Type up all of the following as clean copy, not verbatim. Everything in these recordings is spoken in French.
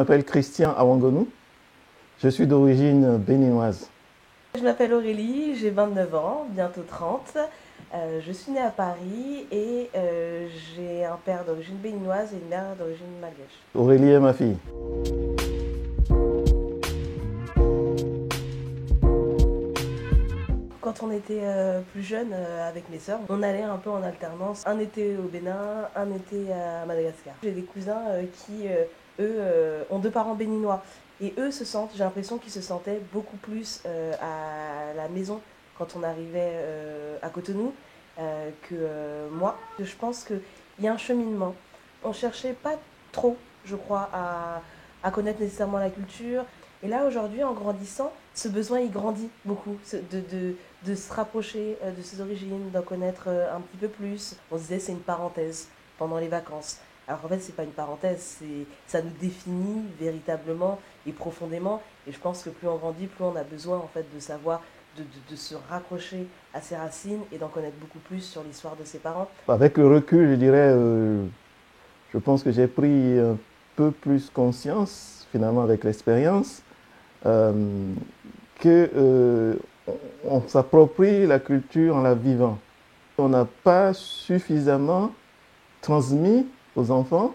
m'appelle Christian Awangonou. Je suis d'origine béninoise. Je m'appelle Aurélie, j'ai 29 ans, bientôt 30. Je suis née à Paris et j'ai un père d'origine béninoise et une mère d'origine malgache. Aurélie est ma fille. Quand on était plus jeune avec mes sœurs, on allait un peu en alternance. Un été au Bénin, un été à Madagascar. J'ai des cousins qui, eux, ont deux parents béninois. Et eux j'ai l'impression qu'ils se sentaient beaucoup plus à la maison quand on arrivait à Cotonou que moi. Je pense qu'il y a un cheminement. On cherchait pas trop, je crois, à connaître nécessairement la culture. Et là, aujourd'hui, en grandissant, ce besoin, il grandit beaucoup, de se rapprocher de ses origines, d'en connaître un petit peu plus. On se disait, c'est une parenthèse pendant les vacances. Alors en fait, c'est pas une parenthèse, ça nous définit véritablement et profondément. Et je pense que plus on grandit, plus on a besoin en fait de savoir, de se raccrocher à ses racines et d'en connaître beaucoup plus sur l'histoire de ses parents. Avec le recul, je dirais, je pense que j'ai pris un peu plus conscience, finalement avec l'expérience, que on s'approprie la culture en la vivant. On n'a pas suffisamment transmis aux enfants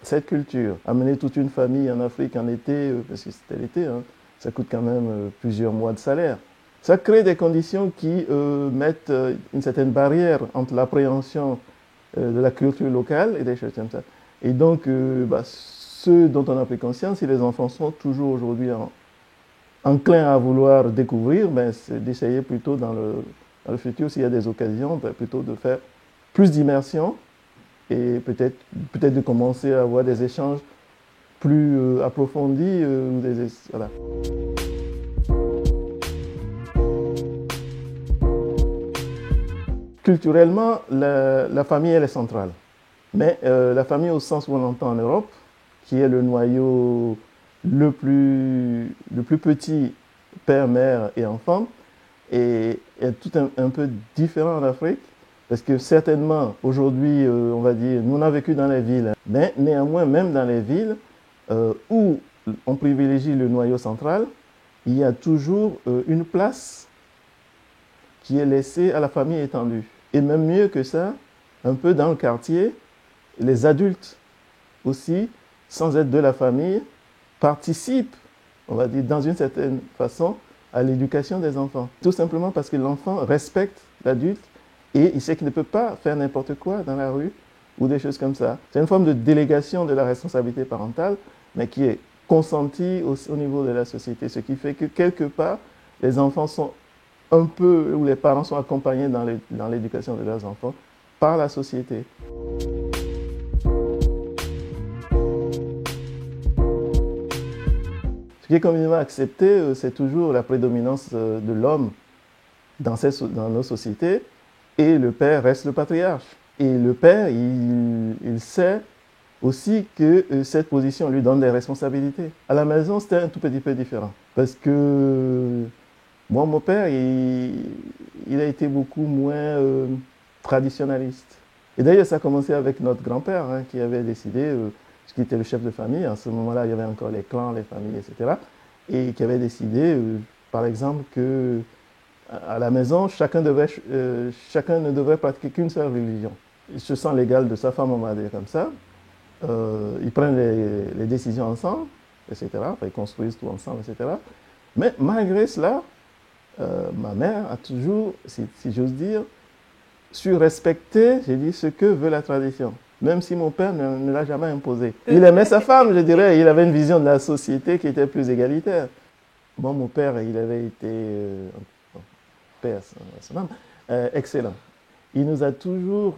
cette culture. Amener toute une famille en Afrique en été, parce que c'était l'été, hein, ça coûte quand même plusieurs mois de salaire. Ça crée des conditions qui mettent une certaine barrière entre l'appréhension de la culture locale et des choses comme ça. Et donc, ce dont on a pris conscience, si les enfants sont toujours aujourd'hui enclins à vouloir découvrir, c'est d'essayer plutôt dans le futur, s'il y a des occasions, plutôt de faire plus d'immersion et peut-être de commencer à avoir des échanges plus approfondis. Voilà. Culturellement, la famille, elle est centrale. Mais la famille au sens où on l'entend en Europe, qui est le noyau le plus petit, père, mère et enfant, est tout un peu différent en Afrique. Parce que certainement, aujourd'hui, on va dire, nous on a vécu dans les villes, mais néanmoins, même dans les villes où on privilégie le noyau central, il y a toujours une place qui est laissée à la famille étendue. Et même mieux que ça, un peu dans le quartier, les adultes aussi, sans être de la famille, participent, on va dire, dans une certaine façon, à l'éducation des enfants. Tout simplement parce que l'enfant respecte l'adulte et il sait qu'il ne peut pas faire n'importe quoi dans la rue ou des choses comme ça. C'est une forme de délégation de la responsabilité parentale, mais qui est consentie au niveau de la société, ce qui fait que quelque part, les enfants sont un peu, ou les parents sont accompagnés dans l'éducation de leurs enfants par la société. Ce qui est communément accepté, c'est toujours la prédominance de l'homme dans nos sociétés, et le père reste le patriarche. Et le père, il sait aussi que cette position lui donne des responsabilités. À la maison, c'était un tout petit peu différent. Parce que moi, mon père, il a été beaucoup moins traditionnaliste. Et d'ailleurs, ça a commencé avec notre grand-père, hein, qui avait décidé, qui était le chef de famille, en ce moment-là, il y avait encore les clans, les familles, etc., et qui avait décidé, par exemple, que à la maison, chacun ne devrait pratiquer qu'une seule religion. Il se sent l'égal de sa femme, on va dire comme ça. Ils prennent les décisions ensemble, etc. Enfin, ils construisent tout ensemble, etc. Mais malgré cela, ma mère a toujours, si j'ose dire, su respecter, j'ai dit, ce que veut la tradition. Même si mon père ne l'a jamais imposé. Il aimait sa femme, je dirais. Il avait une vision de la société qui était plus égalitaire. Bon, mon père, il avait été... père, son âme, excellent. Il nous a toujours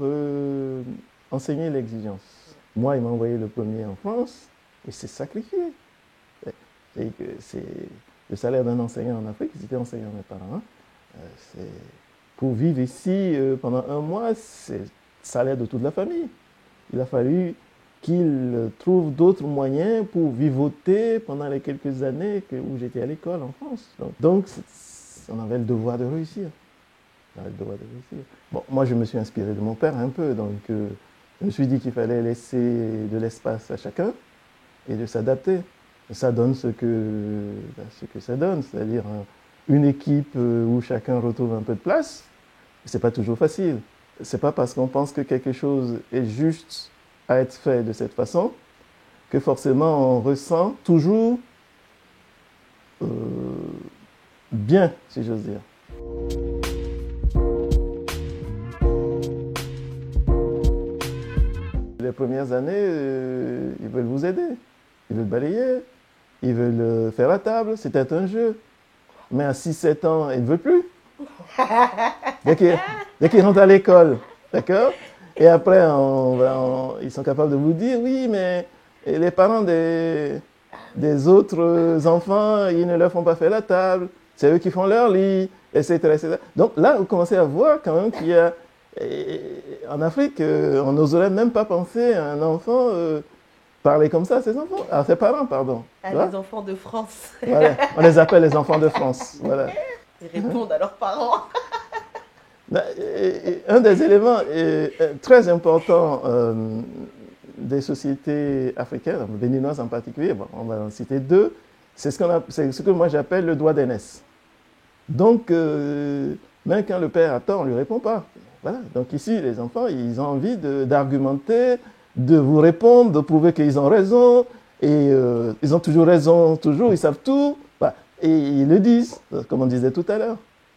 enseigné l'exigence. Moi, il m'a envoyé le premier en France, et c'est sacrifié. C'est le salaire d'un enseignant en Afrique, j'étais enseignant mes parents. Pour vivre ici pendant un mois, c'est le salaire de toute la famille. Il a fallu qu'il trouve d'autres moyens pour vivoter pendant les quelques années où j'étais à l'école en France. Donc on avait le devoir de réussir. Bon, moi, je me suis inspiré de mon père un peu, donc Je me suis dit qu'il fallait laisser de l'espace à chacun et de s'adapter. Ça donne ce que ça donne, c'est-à-dire une équipe où chacun retrouve un peu de place. C'est pas toujours facile. C'est pas parce qu'on pense que quelque chose est juste à être fait de cette façon que forcément on ressent toujours bien, si j'ose dire. Les premières années, ils veulent vous aider, ils veulent balayer, ils veulent faire la table, c'était un jeu. Mais à 6-7 ans, ils ne veulent plus. Dès qu'ils rentrent à l'école, d'accord? Et après, ils sont capables de vous dire, oui, mais les parents des autres enfants, ils ne leur font pas faire la table, c'est eux qui font leur lit, etc., etc. Donc là, vous commencez à voir quand même qu'il y a... En Afrique, on n'oserait même pas penser à un enfant parler comme ça à ses enfants, à ses parents, pardon. Les enfants de France. Voilà, on les appelle les enfants de France. Voilà. Ils répondent à leurs parents. Un des éléments très importants des sociétés africaines, béninoises en particulier, bon, on va en citer deux, c'est ce que moi j'appelle le droit d'aînesse. Donc, même quand le père attend, on ne lui répond pas. Voilà. Donc ici, les enfants, ils ont envie d'argumenter, de vous répondre, de prouver qu'ils ont raison, et ils ont toujours raison, toujours, ils savent tout, bah, et ils le disent, comme on disait tout à l'heure.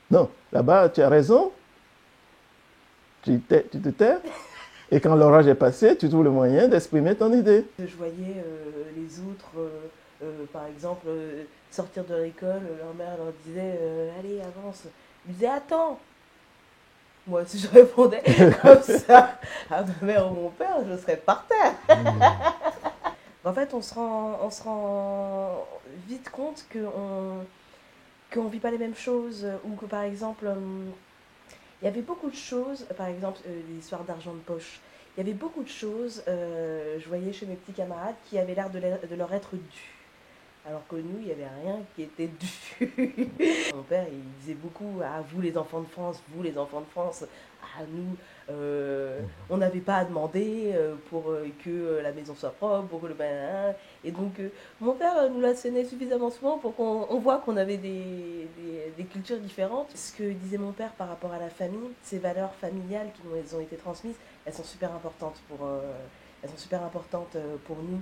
Non, là-bas, tu as raison, tu te tais, et quand l'orage est passé, tu trouves le moyen d'exprimer ton idée. Je voyais les autres, par exemple, sortir de l'école, leur mère leur disait allez, avance. Ils disaient attends. Moi, si je répondais comme ça à ma mère ou mon père, je serais par terre. En fait, on se rend vite compte qu'on ne vit pas les mêmes choses, ou que par exemple, il y avait beaucoup de choses, par exemple l'histoire d'argent de poche. Il y avait beaucoup de choses, je voyais chez mes petits camarades, qui avaient l'air de leur être dus. Alors que nous, il n'y avait rien qui était dû. Mon père, il disait beaucoup à vous les enfants de France, vous les enfants de France, à nous, on n'avait pas à demander pour que la maison soit propre, pour que le bain. Et donc, mon père nous l'assénait suffisamment souvent pour qu'on voit qu'on avait des cultures différentes. Ce que disait mon père par rapport à la famille, ces valeurs familiales qui nous ont été transmises, elles sont super importantes pour nous.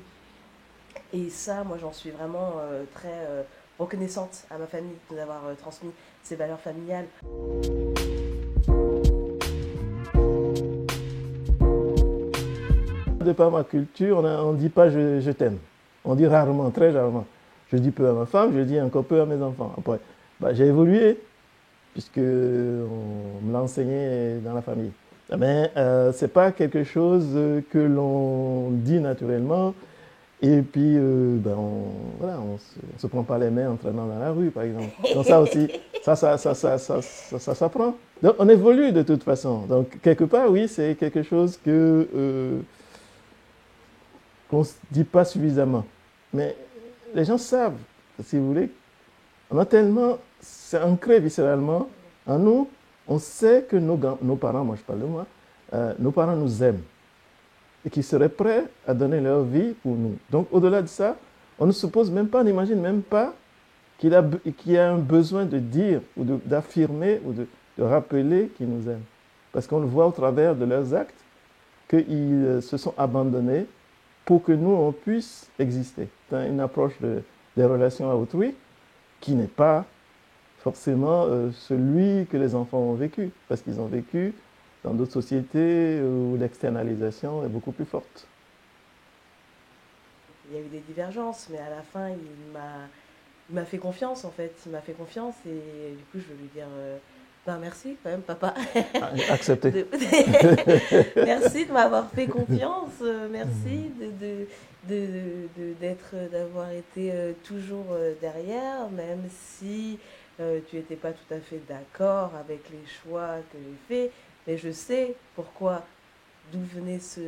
Et ça, moi, j'en suis vraiment très reconnaissante à ma famille de nous avoir transmis ces valeurs familiales. De par ma culture, on ne dit pas je t'aime. On dit rarement, très rarement. Je dis peu à ma femme, je dis encore peu à mes enfants. Après, j'ai évolué, puisque on me l'a enseigné dans la famille. Mais ce n'est pas quelque chose que l'on dit naturellement. Et puis, on se prend pas les mains en traînant dans la rue, par exemple. Donc ça aussi, ça s'apprend. Donc on évolue de toute façon. Donc quelque part, oui, c'est quelque chose qu'on ne se dit pas suffisamment. Mais les gens savent, si vous voulez, on a tellement, c'est ancré viscéralement en nous, on sait que nos parents, moi je parle de moi, nos parents nous aiment et qui seraient prêts à donner leur vie pour nous. Donc, au-delà de ça, on ne se pose même pas, on n'imagine même pas qu'il y a un besoin de dire ou d'affirmer ou de rappeler qu'ils nous aiment. Parce qu'on le voit au travers de leurs actes qu'ils se sont abandonnés pour que nous, on puisse exister. C'est une approche des relations à autrui qui n'est pas forcément celui que les enfants ont vécu, parce qu'ils ont vécu dans d'autres sociétés où l'externalisation est beaucoup plus forte. Il y a eu des divergences, mais à la fin, il m'a fait confiance, en fait. Il m'a fait confiance et du coup, je veux lui dire merci quand même, papa. Accepté. Merci de m'avoir fait confiance. Merci d'avoir été toujours derrière, même si tu n'étais pas tout à fait d'accord avec les choix que j'ai faits. Mais je sais d'où venait ce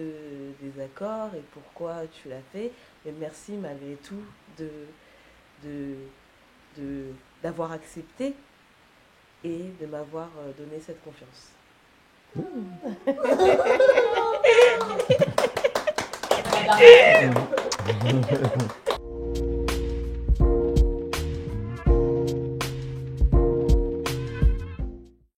désaccord et pourquoi tu l'as fait. Mais merci malgré tout d'avoir accepté et de m'avoir donné cette confiance. Ah.